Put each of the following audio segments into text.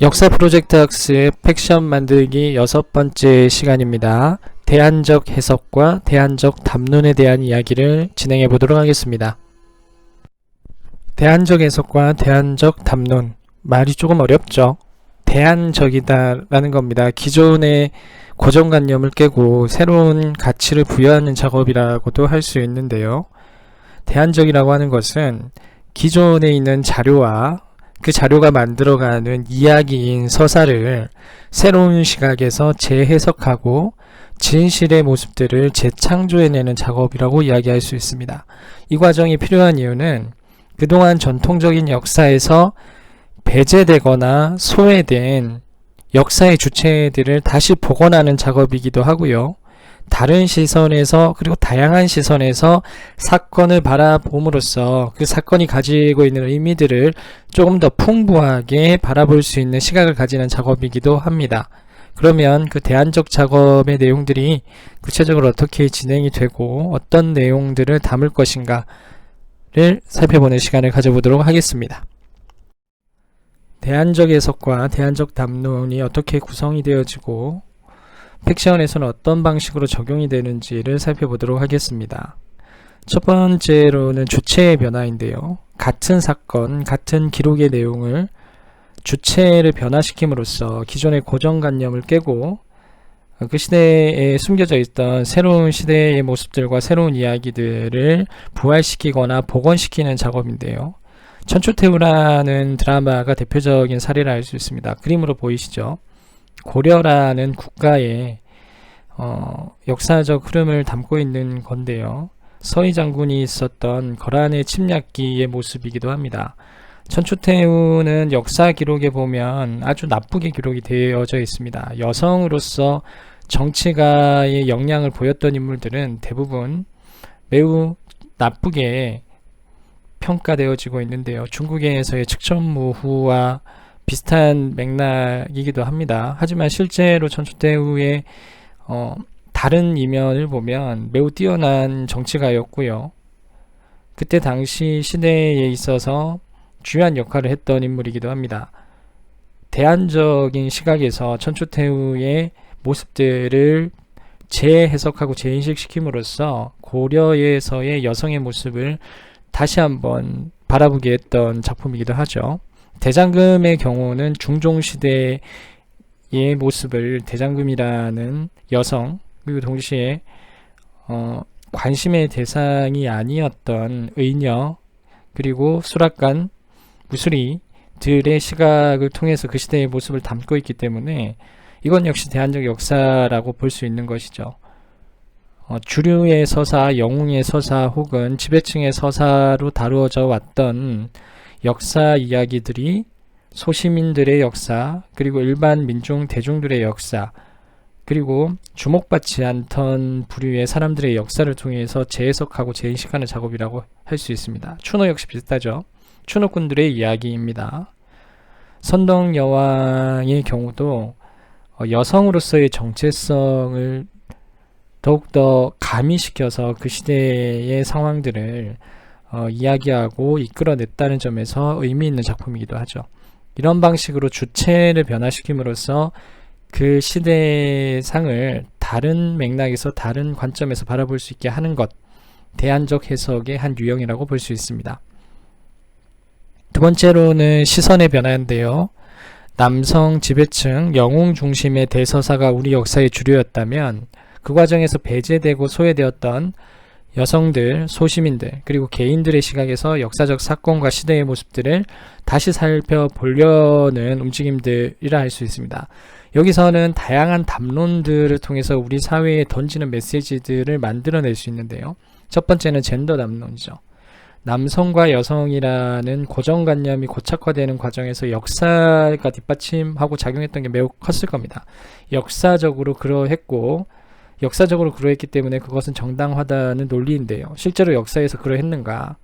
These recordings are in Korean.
역사 프로젝트 학습 팩션 만들기 6번째 시간입니다. 대안적 해석과 대안적 담론에 대한 이야기를 진행해 보도록 하겠습니다. 대안적 해석과 대안적 담론, 말이 조금 어렵죠? 대안적이다 라는 겁니다. 기존의 고정관념을 깨고 새로운 가치를 부여하는 작업이라고도 할 수 있는데요. 대안적이라고 하는 것은 기존에 있는 자료와 그 자료가 만들어가는 이야기인 서사를 새로운 시각에서 재해석하고 진실의 모습들을 재창조해내는 작업이라고 이야기할 수 있습니다. 이 과정이 필요한 이유는 그동안 전통적인 역사에서 배제되거나 소외된 역사의 주체들을 다시 복원하는 작업이기도 하고요. 다른 시선에서, 그리고 다양한 시선에서 사건을 바라봄으로써 그 사건이 가지고 있는 의미들을 조금 더 풍부하게 바라볼 수 있는 시각을 가지는 작업이기도 합니다. 그러면 그 대안적 작업의 내용들이 구체적으로 어떻게 진행이 되고 어떤 내용들을 담을 것인가를 살펴보는 시간을 가져보도록 하겠습니다. 대안적 해석과 대안적 담론이 어떻게 구성이 되어지고 팩션에서는 어떤 방식으로 적용이 되는지를 살펴보도록 하겠습니다. 첫 번째로는 주체의 변화인데요. 같은 사건, 같은 기록의 내용을 주체를 변화시킴으로써 기존의 고정관념을 깨고 그 시대에 숨겨져 있던 새로운 시대의 모습들과 새로운 이야기들을 부활시키거나 복원시키는 작업인데요. 천추태후라는 드라마가 대표적인 사례라 할 수 있습니다. 그림으로 보이시죠? 고려라는 국가의 역사적 흐름을 담고 있는 건데요. 서희 장군이 있었던 거란의 침략기의 모습이기도 합니다. 천추태후는 역사 기록에 보면 아주 나쁘게 기록이 되어져 있습니다. 여성으로서 정치가의 역량을 보였던 인물들은 대부분 매우 나쁘게 평가되어지고 있는데요. 중국에서의 측천무후와 비슷한 맥락이기도 합니다. 하지만 실제로 천추태후의 다른 이면을 보면 매우 뛰어난 정치가였고요. 그때 당시 시대에 있어서 중요한 역할을 했던 인물이기도 합니다. 대안적인 시각에서 천추태후의 모습들을 재해석하고 재인식시킴으로써 고려에서의 여성의 모습을 다시 한번 바라보게 했던 작품이기도 하죠. 대장금의 경우는 중종시대의 모습을 대장금이라는 여성, 그리고 동시에 관심의 대상이 아니었던 의녀, 그리고 수락관, 무술이들의 시각을 통해서 그 시대의 모습을 담고 있기 때문에 이건 역시 대안적 역사라고 볼 수 있는 것이죠. 주류의 서사, 영웅의 서사 혹은 지배층의 서사로 다루어져 왔던 역사 이야기들이 소시민들의 역사, 그리고 일반 민중 대중들의 역사, 그리고 주목받지 않던 부류의 사람들의 역사를 통해서 재해석하고 재인식하는 작업이라고 할 수 있습니다. 추노 역시 비슷하죠. 추노꾼들의 이야기입니다. 선덕여왕의 경우도 여성으로서의 정체성을 더욱더 가미시켜서 그 시대의 상황들을 이야기하고 이끌어냈다는 점에서 의미 있는 작품이기도 하죠. 이런 방식으로 주체를 변화시킴으로써 그 시대의 상을 다른 맥락에서 다른 관점에서 바라볼 수 있게 하는 것, 대안적 해석의 한 유형이라고 볼 수 있습니다. 두 번째로는 시선의 변화인데요. 남성 지배층, 영웅 중심의 대서사가 우리 역사의 주류였다면 그 과정에서 배제되고 소외되었던 여성들, 소시민들, 그리고 개인들의 시각에서 역사적 사건과 시대의 모습들을 다시 살펴보려는 움직임들이라 할 수 있습니다. 여기서는 다양한 담론들을 통해서 우리 사회에 던지는 메시지들을 만들어낼 수 있는데요. 첫 번째는 젠더 담론이죠. 남성과 여성이라는 고정관념이 고착화되는 과정에서 역사가 뒷받침하고 작용했던 게 매우 컸을 겁니다. 역사적으로 그러했고 역사적으로 그러했기 때문에 그것은 정당하다는 논리인데요. 실제로 역사에서 그러했는가?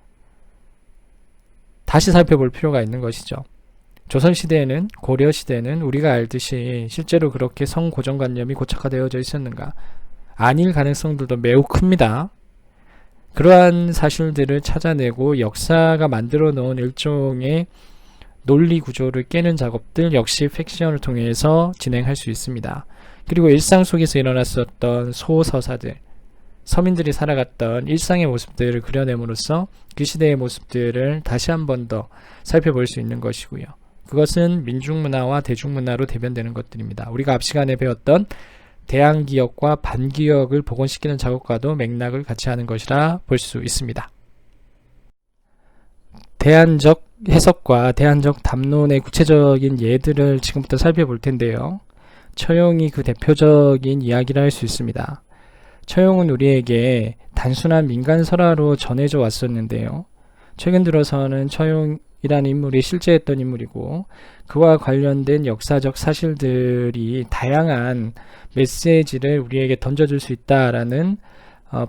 다시 살펴볼 필요가 있는 것이죠. 조선시대에는, 고려시대에는 우리가 알듯이 실제로 그렇게 성고정관념이 고착화되어져 있었는가? 아닐 가능성들도 매우 큽니다. 그러한 사실들을 찾아내고 역사가 만들어 놓은 일종의 논리 구조를 깨는 작업들 역시 픽션을 통해서 진행할 수 있습니다. 그리고 일상 속에서 일어났었던 소서사들, 서민들이 살아갔던 일상의 모습들을 그려냄으로써 그 시대의 모습들을 다시 한 번 더 살펴볼 수 있는 것이고요. 그것은 민중문화와 대중문화로 대변되는 것들입니다. 우리가 앞 시간에 배웠던 대항기역과 반기역을 복원시키는 작업과도 맥락을 같이 하는 것이라 볼 수 있습니다. 대안적 해석과 대안적 담론의 구체적인 예들을 지금부터 살펴볼 텐데요. 처용이 그 대표적인 이야기를 할 수 있습니다. 처용은 우리에게 단순한 민간설화로 전해져 왔었는데요. 최근 들어서는 처용이라는 인물이 실제했던 인물이고 그와 관련된 역사적 사실들이 다양한 메시지를 우리에게 던져줄 수 있다라는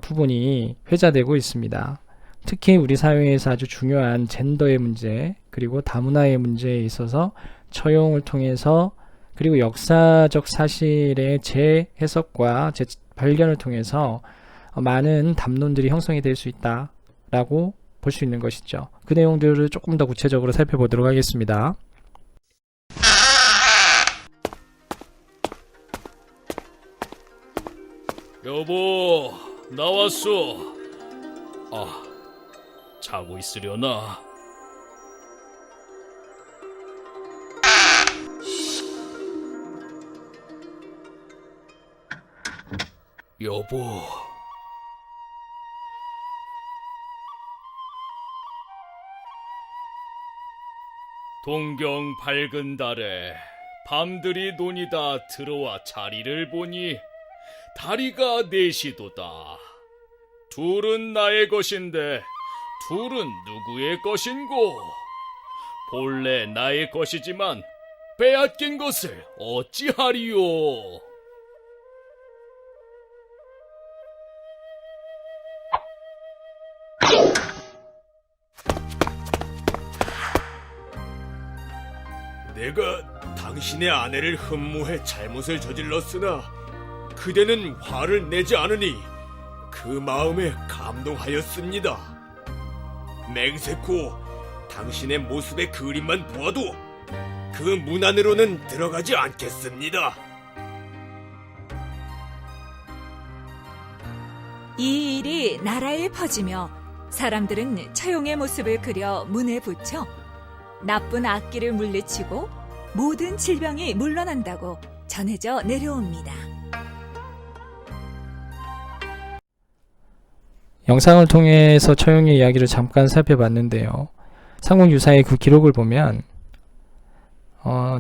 부분이 회자되고 있습니다. 특히 우리 사회에서 아주 중요한 젠더의 문제 그리고 다문화의 문제에 있어서 처용을 통해서 그리고 역사적 사실의 재해석과 재발견을 통해서 많은 담론들이 형성이 될 수 있다라고 볼 수 있는 것이죠. 그 내용들을 조금 더 구체적으로 살펴보도록 하겠습니다. 여보, 나왔어. 자고 있으려나? 여보. 동경 밝은 달에 밤들이 논이다 들어와 자리를 보니 다리가 넷이도다. 둘은 나의 것인데 둘은 누구의 것인고? 본래 나의 것이지만 빼앗긴 것을 어찌하리요? 내가 당신의 아내를 흠모해 잘못을 저질렀으나 그대는 화를 내지 않으니 그 마음에 감동하였습니다. 맹세코 당신의 모습의 그림만 보아도 그 문 안으로는 들어가지 않겠습니다. 이 일이 나라에 퍼지며 사람들은 처용의 모습을 그려 문에 붙여 나쁜 악기를 물리치고 모든 질병이 물러난다고 전해져 내려옵니다. 영상을 통해서 처용의 이야기를 잠깐 살펴봤는데요. 삼국유사의 그 기록을 보면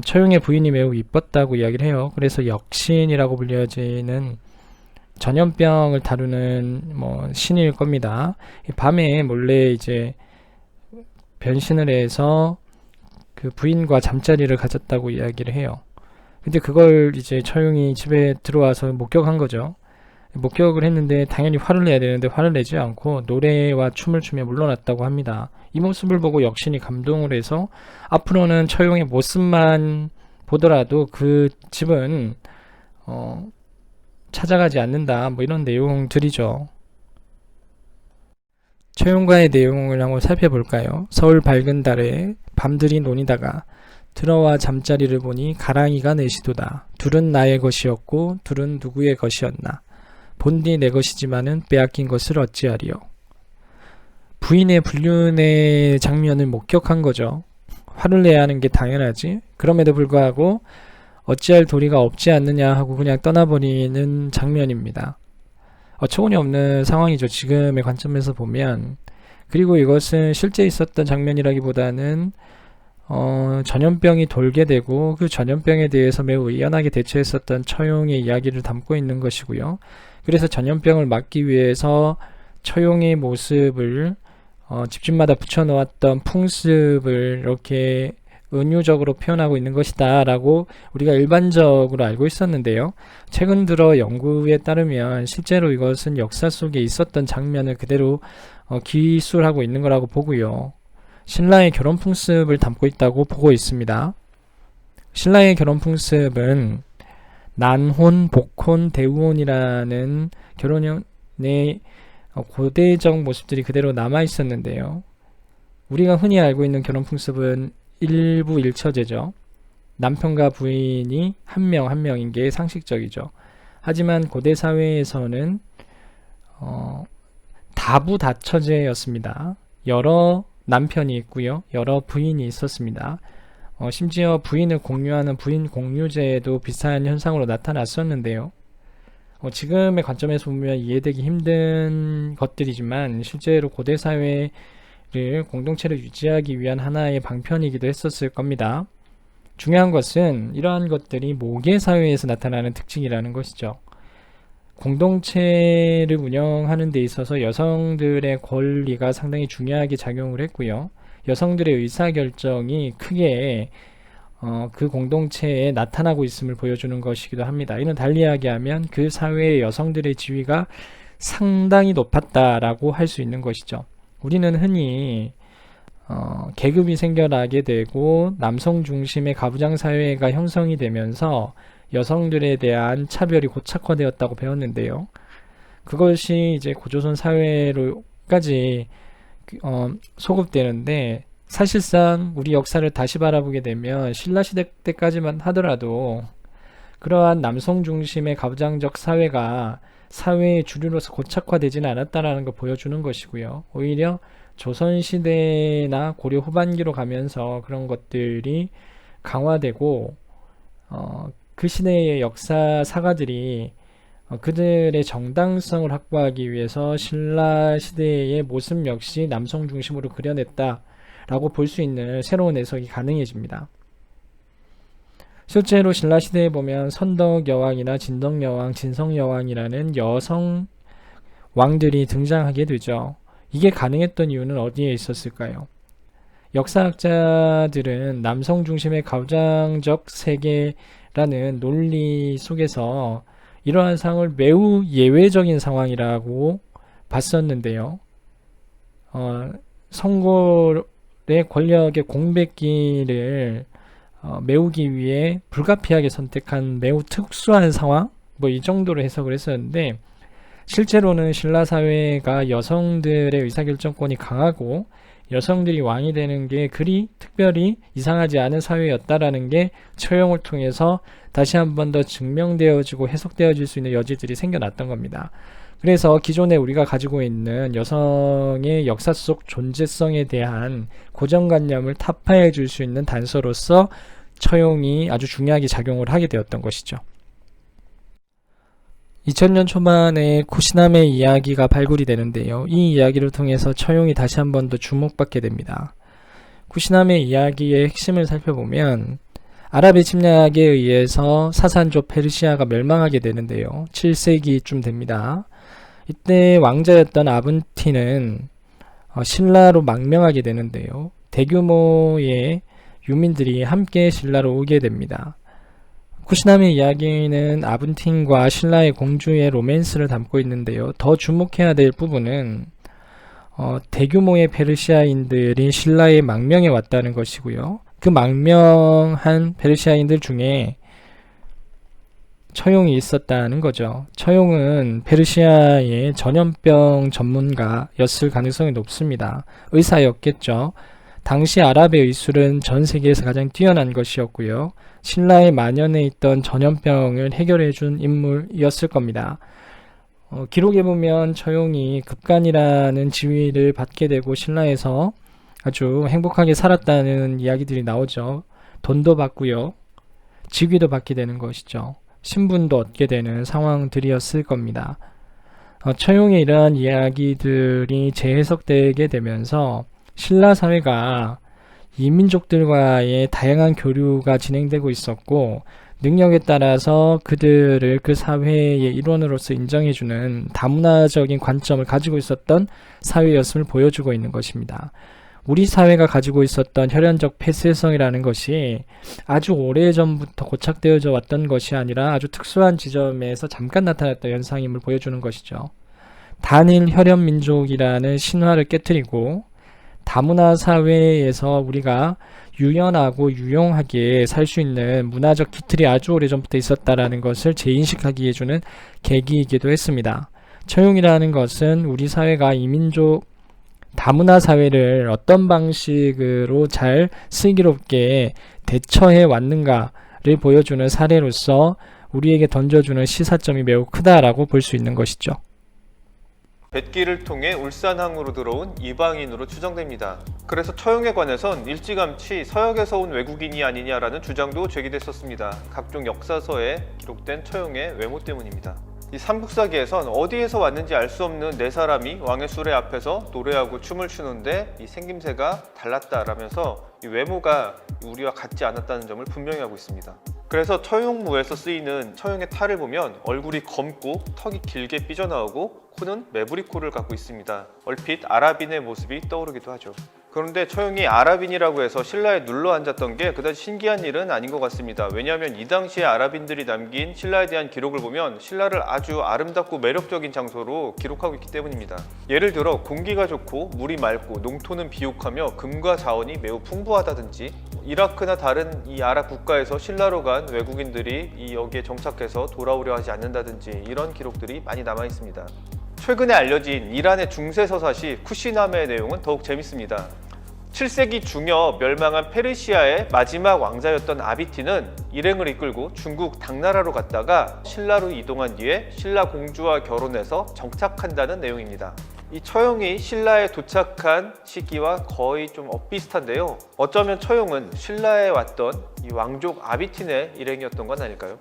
처용의 부인이 매우 이뻤다고 이야기를 해요. 그래서 역신이라고 불려지는 전염병을 다루는 신일 겁니다. 밤에 몰래 이제 변신을 해서 그 부인과 잠자리를 가졌다고 이야기를 해요. 근데 그걸 이제 처용이 집에 들어와서 목격한 거죠. 목격을 했는데 당연히 화를 내야 되는데 화를 내지 않고 노래와 춤을 추며 물러났다고 합니다. 이 모습을 보고 역신이 감동을 해서 앞으로는 처용의 모습만 보더라도 그 집은 찾아가지 않는다, 이런 내용들이죠. 처용과의 내용을 한번 살펴볼까요? 서울 밝은 달에 밤들이 논이다가 들어와 잠자리를 보니 가랑이가 넷이도다. 둘은 나의 것이었고 둘은 누구의 것이었나. 본디 내 것이지만은 빼앗긴 것을 어찌하리요. 부인의 불륜의 장면을 목격한 거죠. 화를 내야 하는 게 당연하지. 그럼에도 불구하고 어찌할 도리가 없지 않느냐 하고 그냥 떠나버리는 장면입니다. 어처구니 없는 상황이죠. 지금의 관점에서 보면. 그리고 이것은 실제 있었던 장면이라기보다는 전염병이 돌게 되고 그 전염병에 대해서 매우 의연하게 대처했었던 처용의 이야기를 담고 있는 것이고요. 그래서 전염병을 막기 위해서 처용의 모습을 집집마다 붙여놓았던 풍습을 이렇게 은유적으로 표현하고 있는 것이다 라고 우리가 일반적으로 알고 있었는데요. 최근 들어 연구에 따르면 실제로 이것은 역사 속에 있었던 장면을 그대로 기술하고 있는 거라고 보고요. 신라의 결혼 풍습을 담고 있다고 보고 있습니다. 신라의 결혼 풍습은 난혼, 복혼, 대우혼이라는 결혼의 고대적 모습들이 그대로 남아 있었는데요. 우리가 흔히 알고 있는 결혼 풍습은 일부 일처제죠. 남편과 부인이 한 명 한 명인 게 상식적이죠. 하지만 고대 사회에서는 다부다처제였습니다. 여러 남편이 있고요. 여러 부인이 있었습니다. 심지어 부인을 공유하는 부인 공유제도 비슷한 현상으로 나타났었는데요. 지금의 관점에서 보면 이해되기 힘든 것들이지만 실제로 고대 사회를 공동체를 유지하기 위한 하나의 방편이기도 했었을 겁니다. 중요한 것은 이러한 것들이 모계 사회에서 나타나는 특징이라는 것이죠. 공동체를 운영하는 데 있어서 여성들의 권리가 상당히 중요하게 작용을 했고요. 여성들의 의사결정이 크게 그 공동체에 나타나고 있음을 보여주는 것이기도 합니다. 이는 달리 이야기하면 그 사회의 여성들의 지위가 상당히 높았다라고 할 수 있는 것이죠. 우리는 흔히 계급이 생겨나게 되고 남성 중심의 가부장 사회가 형성이 되면서 여성들에 대한 차별이 고착화되었다고 배웠는데요. 그것이 이제 고조선 사회로까지 소급되는데 사실상 우리 역사를 다시 바라보게 되면 신라시대 때까지만 하더라도 그러한 남성 중심의 가부장적 사회가 사회의 주류로서 고착화되지는 않았다라는 걸 보여주는 것이고요. 오히려 조선시대나 고려 후반기로 가면서 그런 것들이 강화되고 그 시대의 역사 사가들이 그들의 정당성을 확보하기 위해서 신라시대의 모습 역시 남성 중심으로 그려냈다라고 볼 수 있는 새로운 해석이 가능해집니다. 실제로 신라시대에 보면 선덕여왕이나 진덕여왕, 진성여왕이라는 여성 왕들이 등장하게 되죠. 이게 가능했던 이유는 어디에 있었을까요? 역사학자들은 남성 중심의 가부장적 세계라는 논리 속에서 이러한 상황을 매우 예외적인 상황이라고 봤었는데요. 성골의 권력의 공백기를 메우기 위해 불가피하게 선택한 매우 특수한 상황? 이 정도로 해석을 했었는데 실제로는 신라 사회가 여성들의 의사결정권이 강하고 여성들이 왕이 되는 게 그리 특별히 이상하지 않은 사회였다라는 게 처형을 통해서 다시 한 번 더 증명되어지고 해석되어질 수 있는 여지들이 생겨났던 겁니다. 그래서 기존에 우리가 가지고 있는 여성의 역사 속 존재성에 대한 고정관념을 타파해 줄 수 있는 단서로서 처용이 아주 중요하게 작용을 하게 되었던 것이죠. 2000년 초반에 쿠시나메 이야기가 발굴이 되는데요. 이 이야기를 통해서 처용이 다시 한 번 더 주목받게 됩니다. 쿠시나메 이야기의 핵심을 살펴보면 아랍의 침략에 의해서 사산족 페르시아가 멸망하게 되는데요. 7세기쯤 됩니다. 이때 왕자였던 아븐티는 신라로 망명하게 되는데요. 대규모의 유민들이 함께 신라로 오게 됩니다. 쿠시나메 이야기는 아븐틴과 신라의 공주의 로맨스를 담고 있는데요. 더 주목해야 될 부분은 대규모의 페르시아인들이 신라에 망명해 왔다는 것이고요. 그 망명한 페르시아인들 중에 처용이 있었다는 거죠. 처용은 페르시아의 전염병 전문가였을 가능성이 높습니다. 의사였겠죠. 당시 아랍의 의술은 전 세계에서 가장 뛰어난 것이었고요. 신라에 만연해 있던 전염병을 해결해 준 인물이었을 겁니다. 기록에 보면 처용이 급간이라는 지위를 받게 되고 신라에서 아주 행복하게 살았다는 이야기들이 나오죠. 돈도 받고요. 직위도 받게 되는 것이죠. 신분도 얻게 되는 상황들이었을 겁니다. 처용의 이러한 이야기들이 재해석되게 되면서 신라 사회가 이민족들과의 다양한 교류가 진행되고 있었고 능력에 따라서 그들을 그 사회의 일원으로서 인정해주는 다문화적인 관점을 가지고 있었던 사회였음을 보여주고 있는 것입니다. 우리 사회가 가지고 있었던 혈연적 폐쇄성이라는 것이 아주 오래전부터 고착되어져 왔던 것이 아니라 아주 특수한 지점에서 잠깐 나타났던 현상임을 보여주는 것이죠. 단일 혈연 민족이라는 신화를 깨트리고 다문화 사회에서 우리가 유연하고 유용하게 살 수 있는 문화적 기틀이 아주 오래전부터 있었다라는 것을 재인식하게 해주는 계기이기도 했습니다. 처용이라는 것은 우리 사회가 이민족 다문화 사회를 어떤 방식으로 잘 슬기롭게 대처해 왔는가를 보여주는 사례로서 우리에게 던져주는 시사점이 매우 크다라고 볼 수 있는 것이죠. 뱃길을 통해 울산항으로 들어온 이방인으로 추정됩니다. 그래서 처용에 관해선 일찌감치 서역에서 온 외국인이 아니냐라는 주장도 제기됐었습니다. 각종 역사서에 기록된 처용의 외모 때문입니다. 이 삼국사기에선 어디에서 왔는지 알 수 없는 네 사람이 왕의 수레 앞에서 노래하고 춤을 추는데 이 생김새가 달랐다라면서 이 외모가 우리와 같지 않았다는 점을 분명히 하고 있습니다. 그래서 처용무에서 쓰이는 처용의 탈을 보면 얼굴이 검고 턱이 길게 삐져나오고 코는 매부리 코를 갖고 있습니다. 얼핏 아랍인의 모습이 떠오르기도 하죠. 그런데 처용이 아랍인이라고 해서 신라에 눌러 앉았던 게 그다지 신기한 일은 아닌 것 같습니다. 왜냐하면 이 당시에 아랍인들이 남긴 신라에 대한 기록을 보면 신라를 아주 아름답고 매력적인 장소로 기록하고 있기 때문입니다. 예를 들어 공기가 좋고 물이 맑고 농토는 비옥하며 금과 자원이 매우 풍부하다든지, 이라크나 다른 이 아랍 국가에서 신라로 간 외국인들이 이 여기에 정착해서 돌아오려 하지 않는다든지 이런 기록들이 많이 남아 있습니다. 최근에 알려진 이란의 중세 서사시 쿠시나메의 내용은 더욱 재밌습니다. 7세기 중엽 멸망한 페르시아의 마지막 왕자였던 아비티는 일행을 이끌고 중국 당나라로 갔다가 신라로 이동한 뒤에 신라 공주와 결혼해서 정착한다는 내용입니다. 이 처용이 신라에 도착한 시기와 거의 좀 엇비슷한데요. 어쩌면 처용은 신라에 왔던 이 왕족 아비틴의 일행이었던 건 아닐까요?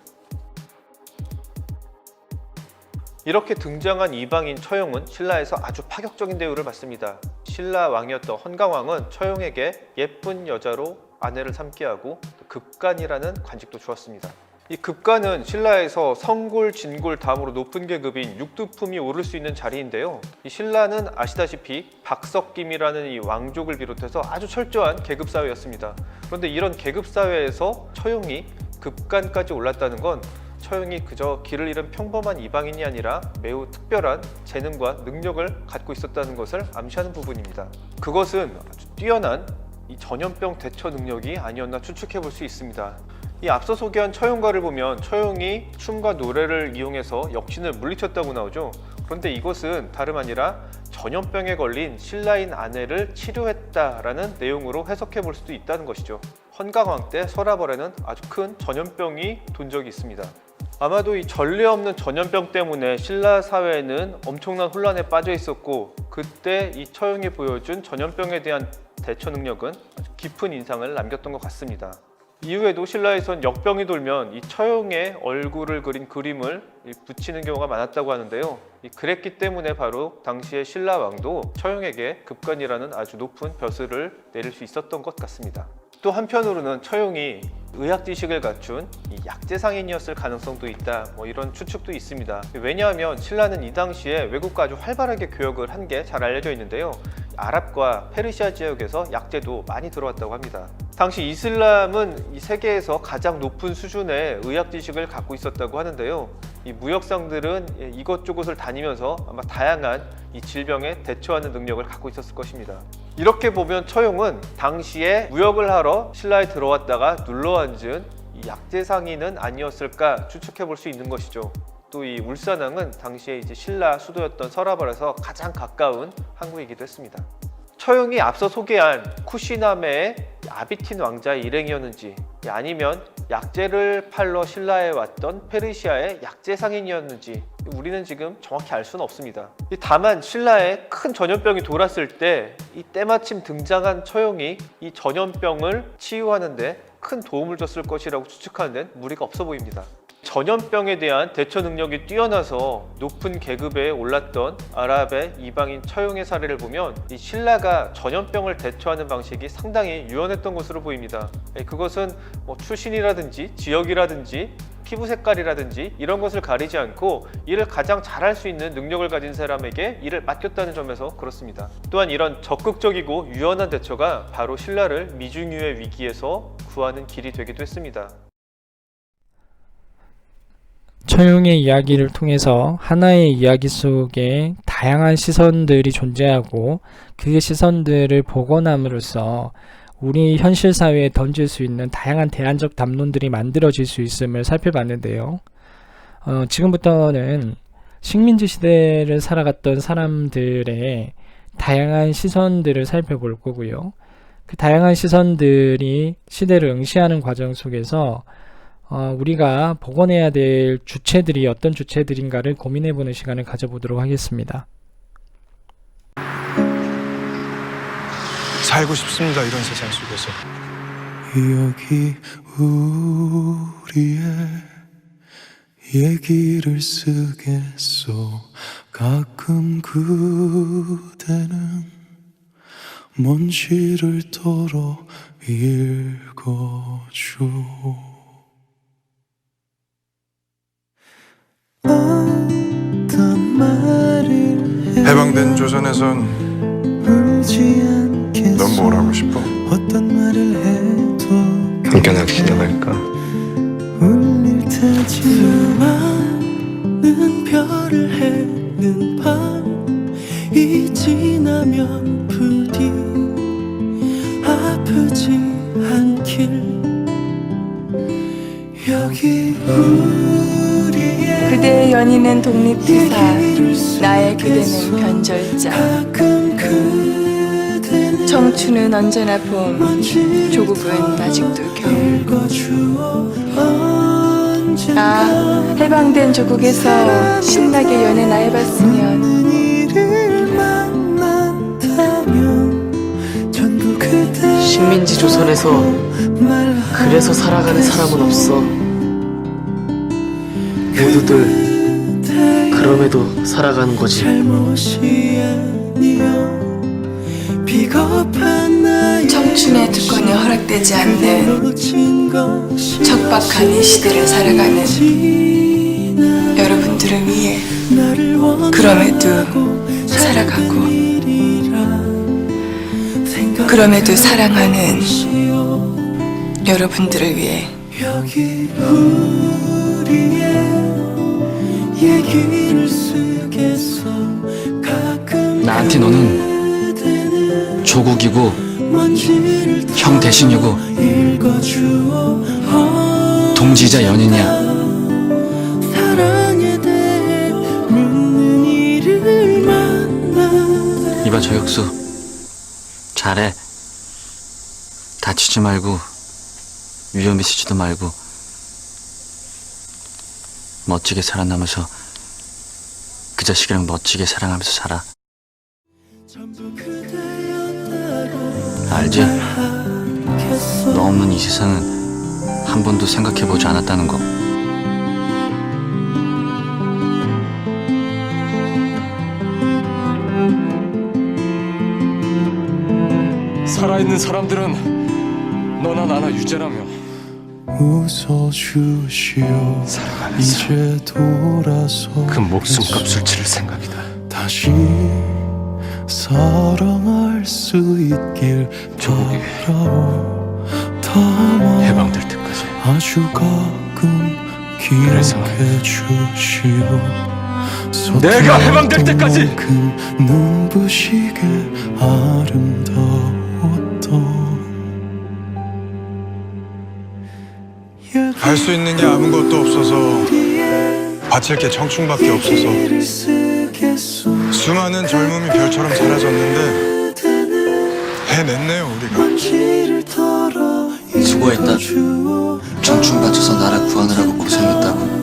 이렇게 등장한 이방인 처용은 신라에서 아주 파격적인 대우를 받습니다. 신라 왕이었던 헌강왕은 처용에게 예쁜 여자로 아내를 삼게 하고 급간이라는 관직도 주었습니다. 이 급간은 신라에서 성골, 진골 다음으로 높은 계급인 육두품이 오를 수 있는 자리인데요. 이 신라는 아시다시피 박석김이라는 이 왕족을 비롯해서 아주 철저한 계급사회였습니다. 그런데 이런 계급사회에서 처용이 급간까지 올랐다는 건 처용이 그저 길을 잃은 평범한 이방인이 아니라 매우 특별한 재능과 능력을 갖고 있었다는 것을 암시하는 부분입니다. 그것은 아주 뛰어난 이 전염병 대처 능력이 아니었나 추측해 볼 수 있습니다. 이 앞서 소개한 처용가를 보면 처용이 춤과 노래를 이용해서 역신을 물리쳤다고 나오죠. 그런데 이것은 다름 아니라 전염병에 걸린 신라인 아내를 치료했다라는 내용으로 해석해 볼 수도 있다는 것이죠. 헌강왕 때 서라벌에는 아주 큰 전염병이 돈 적이 있습니다. 아마도 이 전례 없는 전염병 때문에 신라 사회는 엄청난 혼란에 빠져 있었고, 그때 이 처용이 보여준 전염병에 대한 대처 능력은 아주 깊은 인상을 남겼던 것 같습니다. 이후에도 신라에선 역병이 돌면 이 처용의 얼굴을 그린 그림을 붙이는 경우가 많았다고 하는데요. 그랬기 때문에 바로 당시의 신라 왕도 처용에게 급간이라는 아주 높은 벼슬을 내릴 수 있었던 것 같습니다. 또 한편으로는 처용이 의학 지식을 갖춘 약재상인이었을 가능성도 있다, 이런 추측도 있습니다. 왜냐하면 신라는 이 당시에 외국과 아주 활발하게 교역을 한 게 잘 알려져 있는데요. 아랍과 페르시아 지역에서 약재도 많이 들어왔다고 합니다. 당시 이슬람은 이 세계에서 가장 높은 수준의 의학 지식을 갖고 있었다고 하는데요. 이 무역상들은 이것저것을 다니면서 아마 다양한 이 질병에 대처하는 능력을 갖고 있었을 것입니다. 이렇게 보면 처용은 당시에 무역을 하러 신라에 들어왔다가 눌러앉은 이 약재상인은 아니었을까 추측해 볼 수 있는 것이죠. 또 이 울산항은 당시에 이제 신라 수도였던 서라벌에서 가장 가까운 항구이기도 했습니다. 처용이 앞서 소개한 쿠시나메의 아비틴 왕자의 일행이었는지, 아니면 약재를 팔러 신라에 왔던 페르시아의 약재 상인이었는지 우리는 지금 정확히 알 수는 없습니다. 다만 신라에 큰 전염병이 돌았을 때 이 때마침 등장한 처용이 이 전염병을 치유하는 데 큰 도움을 줬을 것이라고 추측하는 데는 무리가 없어 보입니다. 전염병에 대한 대처 능력이 뛰어나서 높은 계급에 올랐던 아랍의 이방인 처용의 사례를 보면 이 신라가 전염병을 대처하는 방식이 상당히 유연했던 것으로 보입니다. 그것은 출신이라든지 지역이라든지 피부 색깔이라든지 이런 것을 가리지 않고 이를 가장 잘할 수 있는 능력을 가진 사람에게 이를 맡겼다는 점에서 그렇습니다. 또한 이런 적극적이고 유연한 대처가 바로 신라를 미중유의 위기에서 구하는 길이 되기도 했습니다. 처용의 이야기를 통해서 하나의 이야기 속에 다양한 시선들이 존재하고 그 시선들을 복원함으로써 우리 현실 사회에 던질 수 있는 다양한 대안적 담론들이 만들어질 수 있음을 살펴봤는데요. 지금부터는 식민지 시대를 살아갔던 사람들의 다양한 시선들을 살펴볼 거고요. 그 다양한 시선들이 시대를 응시하는 과정 속에서 우리가 복원해야 될 주체들이 어떤 주체들인가를 고민해보는 시간을 가져보도록 하겠습니다. 살고 싶습니다. 이런 세상 속에서. 여기 우리의 얘기를 쓰겠소. 가끔 그대는 먼지를 덜어 읽어줘. 어떤 말을 해방된 조선에선 넌 뭘 하고 싶어? 어떤 말을 해도 함께 낚시나 갈까? 울릴 테지. 수많은 별을 해는 밤이 지나면 부디 아프지 않길. 여기 우리의 그대의 연인은 독립투사, 나의 그대는 변절자. 가끔 그대는 청춘은 언제나 봄, 조국은 아직도 겨울. 읽어주어 언젠가 아, 해방된 조국에서 신나게 연애나 해봤으면. 이를 만난다면 전부 그대 식민지 조선에서 그래서 살아가는 사람은 없어. 모두들 그럼에도 살아가는 거지. 잘못이 아니여 비겁한 나의 청춘의 특권이 허락되지 않는 놓친 것이 척박한 이 시대를 살아가는 지나 여러분들을 위해 나를 그럼에도 살아가고 그럼에도 사랑하는 여러분들을 위해 여기 우리의 얘기를 쓰겠어. 가끔 나한테 너는 조국이고 형 대신이고 동지자 연인이야. 사랑에 대해 묻는 이를 만나. 이봐 저격수, 잘해. 다치지 말고 위험해지지도 말고 멋지게 살아남아서 그 자식이랑 멋지게 사랑하면서 살아. 알지? 너 없는 이 세상은 한 번도 생각해보지 않았다는 거. 살아있는 사람들은 너나 나나 유죄라며. 웃어주시오. 살아가면서 이제 돌아서 그 목숨값을 치를 생각이다. 다시 사랑할 수 있길 조국이 바라오. 다만 해방될 때까지. 아주 가끔 그래서 기억해 주시오. 내가 해방될 때까지! 그 눈부시게 아름다웠던 할 수 있는 게 아무것도 없어서 바칠 게 청춘밖에 없어서 수많은 젊음이 별처럼 사라졌는데 해냈네요 우리가. 수고했다. 청춘 바쳐서 나라 구하느라고 고생했다고.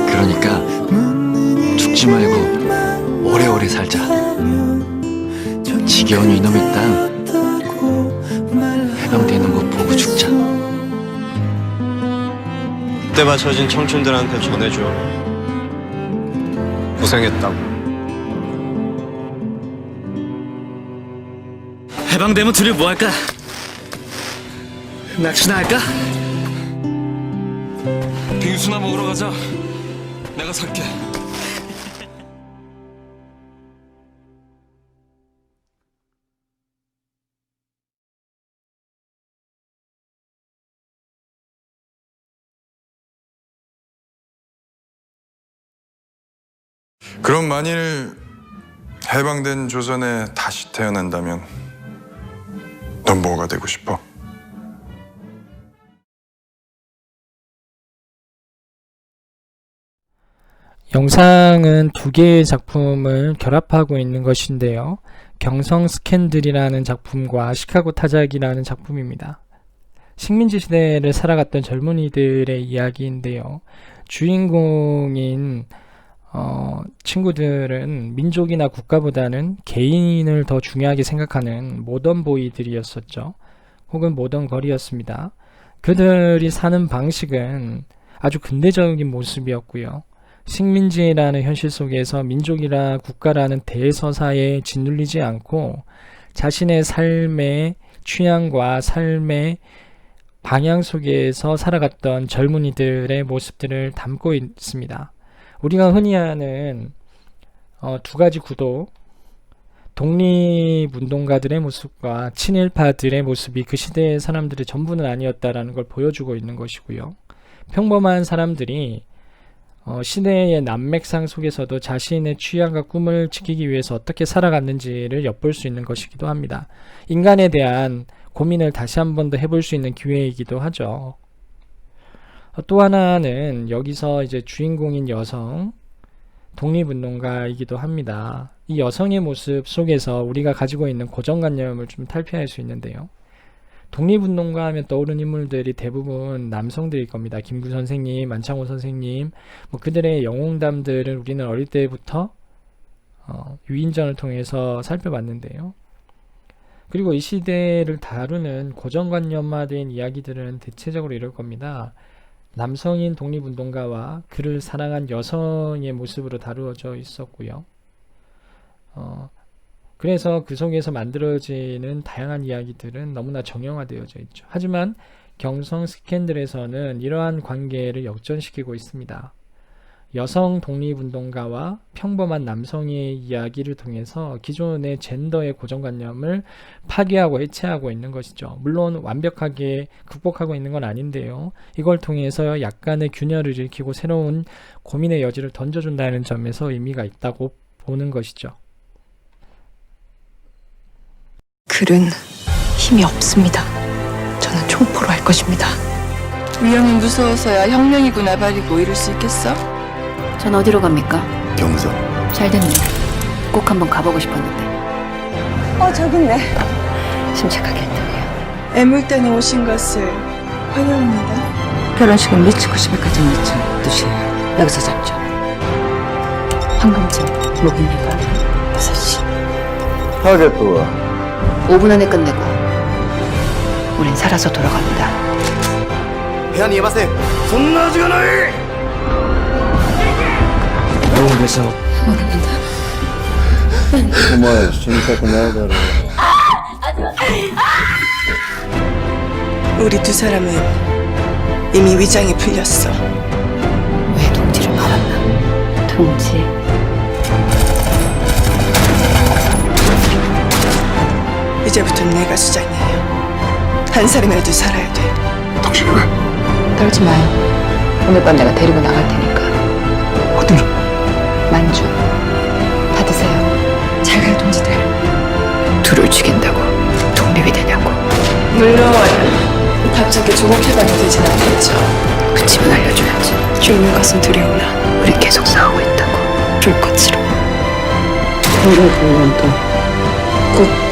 그러니까 죽지 말고 오래오래 살자. 지겨운 이놈의 땅 해방되는 거 보고 죽자. 때 맞춰진 청춘들한테 전해줘. 고생했다고. 해방되면 둘이 뭐 할까? 낚시나 할까? 빙수나 먹으러 가자. 내가 살게. 그럼 만일 해방된 조선에 다시 태어난다면 넌 뭐가 되고 싶어? 영상은 두 개의 작품을 결합하고 있는 것인데요. 경성 스캔들이라는 작품과 시카고 타작이라는 작품입니다. 식민지 시대를 살아갔던 젊은이들의 이야기인데요. 주인공인 친구들은 민족이나 국가보다는 개인을 더 중요하게 생각하는 모던 보이들이었었죠. 혹은 모던 걸이었습니다. 그들이 사는 방식은 아주 근대적인 모습이었고요. 식민지라는 현실 속에서 민족이라 국가라는 대서사에 짓눌리지 않고 자신의 삶의 취향과 삶의 방향 속에서 살아갔던 젊은이들의 모습들을 담고 있습니다. 우리가 흔히 아는 두 가지 구도, 독립운동가들의 모습과 친일파들의 모습이 그 시대의 사람들의 전부는 아니었다라는 걸 보여주고 있는 것이고요. 평범한 사람들이 시대의 난맥상 속에서도 자신의 취향과 꿈을 지키기 위해서 어떻게 살아갔는지를 엿볼 수 있는 것이기도 합니다. 인간에 대한 고민을 다시 한 번 더 해볼 수 있는 기회이기도 하죠. 또 하나는 여기서 이제 주인공인 여성, 독립운동가이기도 합니다. 이 여성의 모습 속에서 우리가 가지고 있는 고정관념을 좀 탈피할 수 있는데요. 독립운동가 하면 떠오르는 인물들이 대부분 남성들일 겁니다. 김구 선생님, 안창호 선생님, 그들의 영웅담들을 우리는 어릴 때부터 유인전을 통해서 살펴봤는데요. 그리고 이 시대를 다루는 고정관념화된 이야기들은 대체적으로 이럴 겁니다. 남성인 독립운동가와 그를 사랑한 여성의 모습으로 다루어져 있었고요. 그래서 그 속에서 만들어지는 다양한 이야기들은 너무나 정형화되어져 있죠. 하지만 경성 스캔들에서는 이러한 관계를 역전시키고 있습니다. 여성 독립운동가와 평범한 남성의 이야기를 통해서 기존의 젠더의 고정관념을 파괴하고 해체하고 있는 것이죠. 물론 완벽하게 극복하고 있는 건 아닌데요. 이걸 통해서 약간의 균열을 일으키고 새로운 고민의 여지를 던져준다는 점에서 의미가 있다고 보는 것이죠. 글은 힘이 없습니다. 저는 총포로 할 것입니다. 위험이 무서워서야 혁명이구나 발이고 이럴 수 있겠어? 전 어디로 갑니까? 경성. 잘 됐네. 꼭 한번 가보고 싶었는데. 저기 있네. 심착하게 했다고요. 애물단에 오신 것을 환영합니다. 결혼식은 미치고 집에까지 미친 뜻이에요. 여기서 잡죠. 황금증 목입니까? 6시. 타겟도와 5분 안에 끝내고 우린 살아서 돌아갑니다. 部屋にいません。そんなはずがない。 영웅에서 모릅니다. 정말 심사고 나다로 우리 두 사람은 이미 위장이 풀렸어. 왜 동지를 팔았나? 동지. 이제부터는 내가 수장이에요. 한 사람이라도 살아야 돼. 당신이 왜? 떨지 마요. 오늘 밤 내가 데리고 나갈 테니까. 어디로? 만주. 받으세요. 잘 갈 동지들. 둘을 죽인다고 독립이 되냐고. 물론 갑자기 조국 해방이 되진 않겠죠. 그치만 알려줘야지. 죽는 것은 두려우나 우리 계속 싸우고 있다고. 불꽃으로 우리 보면 또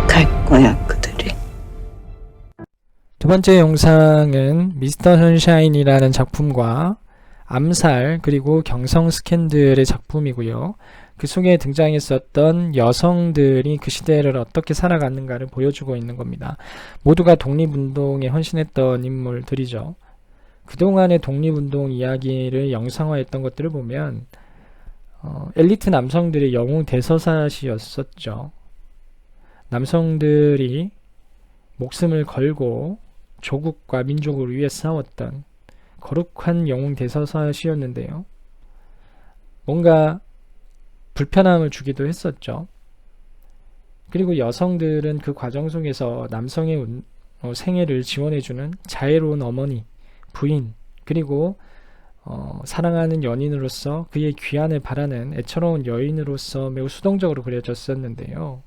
갈 거야 그들이. 두 번째 영상은 미스터 선샤인이라는 작품과 암살 그리고 경성 스캔들의 작품이고요. 그 속에 등장했었던 여성들이 그 시대를 어떻게 살아갔는가를 보여주고 있는 겁니다. 모두가 독립운동에 헌신했던 인물들이죠. 그동안의 독립운동 이야기를 영상화했던 것들을 보면 엘리트 남성들의 영웅 대서사시였었죠. 남성들이 목숨을 걸고 조국과 민족을 위해 싸웠던 거룩한 영웅 대서사시였는데요. 뭔가 불편함을 주기도 했었죠. 그리고 여성들은 그 과정 속에서 남성의 생애를 지원해주는 자애로운 어머니, 부인, 그리고 사랑하는 연인으로서 그의 귀환을 바라는 애처로운 여인으로서 매우 수동적으로 그려졌었는데요.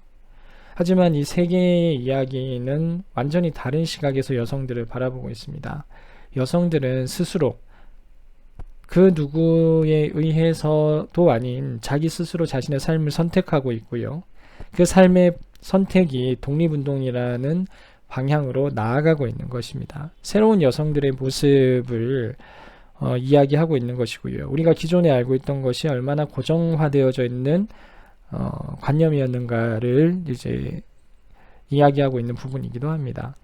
하지만 이 세 개의 이야기는 완전히 다른 시각에서 여성들을 바라보고 있습니다. 여성들은 스스로 그 누구에 의해서도 아닌 자기 스스로 자신의 삶을 선택하고 있고요. 그 삶의 선택이 독립운동이라는 방향으로 나아가고 있는 것입니다. 새로운 여성들의 모습을 이야기하고 있는 것이고요. 우리가 기존에 알고 있던 것이 얼마나 고정화되어져 있는 관념이었는가를 이제 이야기하고 있는 부분이기도 합니다.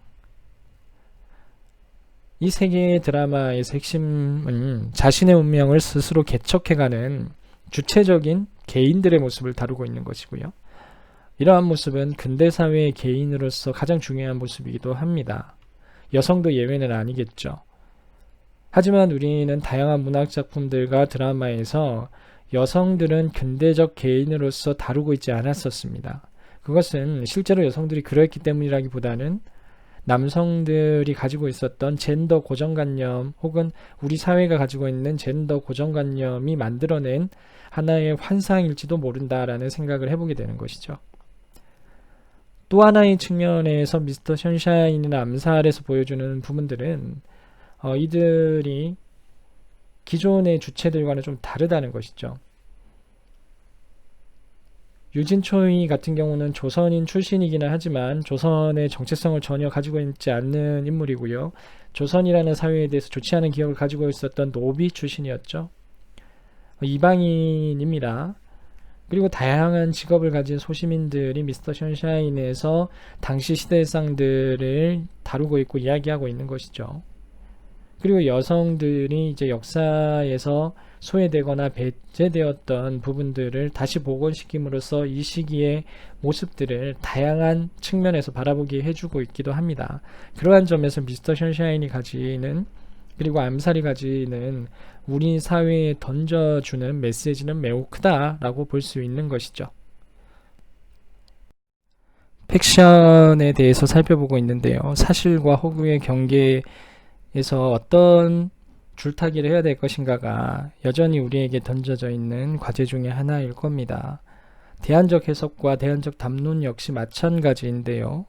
이 세 개의 드라마에서 핵심은 자신의 운명을 스스로 개척해가는 주체적인 개인들의 모습을 다루고 있는 것이고요. 이러한 모습은 근대사회의 개인으로서 가장 중요한 모습이기도 합니다. 여성도 예외는 아니겠죠. 하지만 우리는 다양한 문학작품들과 드라마에서 여성들은 근대적 개인으로서 다루고 있지 않았었습니다. 그것은 실제로 여성들이 그랬기 때문이라기보다는 남성들이 가지고 있었던 젠더 고정관념 혹은 우리 사회가 가지고 있는 젠더 고정관념이 만들어낸 하나의 환상일지도 모른다라는 생각을 해보게 되는 것이죠. 또 하나의 측면에서 미스터 션샤인이나 암살에서 보여주는 부분들은 이들이 기존의 주체들과는 좀 다르다는 것이죠. 유진 초이 같은 경우는 조선인 출신이기는 하지만 조선의 정체성을 전혀 가지고 있지 않는 인물이고요. 조선이라는 사회에 대해서 좋지 않은 기억을 가지고 있었던 노비 출신이었죠. 이방인입니다. 그리고 다양한 직업을 가진 소시민들이 미스터 션샤인에서 당시 시대상들을 다루고 있고 이야기하고 있는 것이죠. 그리고 여성들이 이제 역사에서 소외되거나 배제되었던 부분들을 다시 복원시킴으로써 이 시기의 모습들을 다양한 측면에서 바라보게 해주고 있기도 합니다. 그러한 점에서 미스터 션샤인이 가지는 그리고 암살이 가지는 우리 사회에 던져주는 메시지는 매우 크다라고 볼 수 있는 것이죠. 픽션에 대해서 살펴보고 있는데요. 사실과 허구의 경계에서 어떤 줄타기를 해야 될 것인가가 여전히 우리에게 던져져 있는 과제 중에 하나일 겁니다. 대안적 해석과 대안적 담론 역시 마찬가지인데요.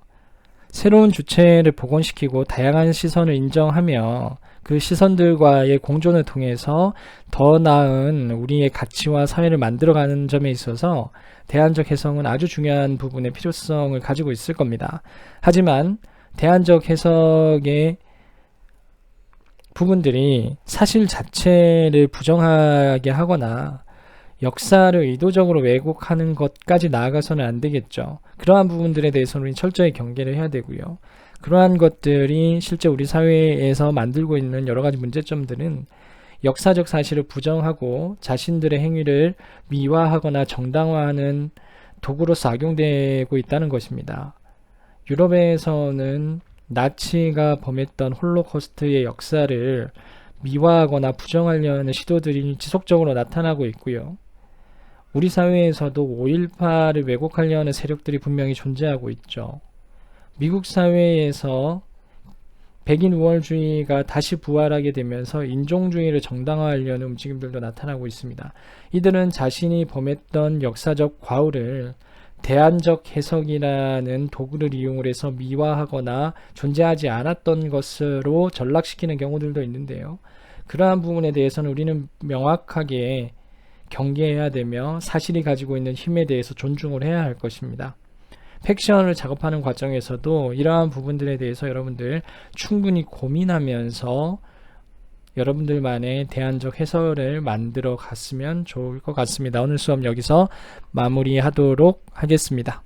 새로운 주체를 복원시키고 다양한 시선을 인정하며 그 시선들과의 공존을 통해서 더 나은 우리의 가치와 사회를 만들어가는 점에 있어서 대안적 해석은 아주 중요한 부분의 필요성을 가지고 있을 겁니다. 하지만 대안적 해석의 부분들이 사실 자체를 부정하게 하거나 역사를 의도적으로 왜곡하는 것까지 나아가서는 안 되겠죠. 그러한 부분들에 대해서는 우리는 철저히 경계를 해야 되고요. 그러한 것들이 실제 우리 사회에서 만들고 있는 여러 가지 문제점들은 역사적 사실을 부정하고 자신들의 행위를 미화하거나 정당화하는 도구로서 악용되고 있다는 것입니다. 유럽에서는 나치가 범했던 홀로코스트의 역사를 미화하거나 부정하려는 시도들이 지속적으로 나타나고 있고요. 우리 사회에서도 5.18을 왜곡하려는 세력들이 분명히 존재하고 있죠. 미국 사회에서 백인 우월주의가 다시 부활하게 되면서 인종주의를 정당화하려는 움직임들도 나타나고 있습니다. 이들은 자신이 범했던 역사적 과오를 대안적 해석이라는 도구를 이용을 해서 미화하거나 존재하지 않았던 것으로 전락시키는 경우들도 있는데요. 그러한 부분에 대해서는 우리는 명확하게 경계해야 되며 사실이 가지고 있는 힘에 대해서 존중을 해야 할 것입니다. 팩션을 작업하는 과정에서도 이러한 부분들에 대해서 여러분들 충분히 고민하면서 여러분들만의 대안적 해설을 만들어 갔으면 좋을 것 같습니다. 오늘 수업 여기서 마무리하도록 하겠습니다.